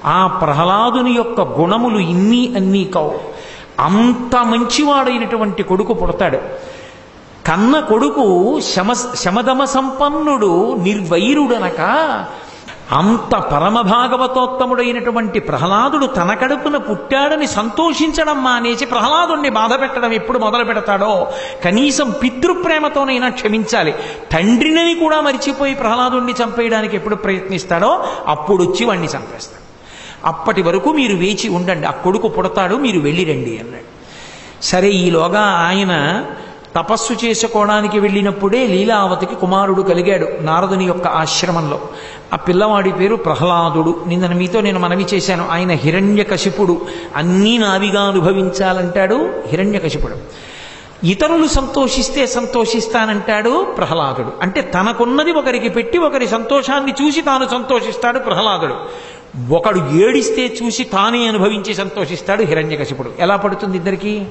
ఆ ప్రహ్లాదుని యొక్క గుణములు ఇన్ని అన్నీ కావు. అంత మంచివాడైనటువంటి కొడుకు పుడతాడు. కన్న కొడుకు శమదమ సంపన్నుడు, నిర్వైరుడనక అంత పరమభాగవతోత్తముడైనటువంటి ప్రహ్లాదుడు తన కడుపున పుట్టాడని సంతోషించడం మానేసి ప్రహ్లాదుణ్ణి బాధ పెట్టడం ఎప్పుడు మొదలు పెడతాడో, కనీసం పితృప్రేమతోనైనా క్షమించాలి. తండ్రిని కూడా మరిచిపోయి ప్రహ్లాదుణ్ణి చంపేయడానికి ఎప్పుడు ప్రయత్నిస్తాడో అప్పుడు వచ్చి వాణ్ణి చంపేస్తాడు. అప్పటి వరకు మీరు వేచి ఉండండి, ఆ కొడుకు పుడతాడు, మీరు వెళ్ళిరండి అన్నాడు. సరే, ఈలోగా ఆయన తపస్సు చేసుకోవడానికి వెళ్ళినప్పుడే లీలావతికి కుమారుడు కలిగాడు నారదుని యొక్క ఆశ్రమంలో. ఆ పిల్లవాడి పేరు ప్రహ్లాదుడు. నిన్న మీతో నేను మనవి చేశాను, ఆయన హిరణ్యకశిపుడు. అన్నీ నావిగా అనుభవించాలంటాడు హిరణ్యకశిపుడు. ఇతరులు సంతోషిస్తే సంతోషిస్తానంటాడు ప్రహ్లాదుడు. అంటే తనకున్నది ఒకరికి పెట్టి ఒకరి సంతోషాన్ని చూసి తాను సంతోషిస్తాడు ప్రహ్లాదుడు. ఒకడు ఏడిస్తే చూసి తానే అనుభవించి సంతోషిస్తాడు హిరణ్యకశిపుడు. ఎలా పడుతుంది ఇద్దరికి?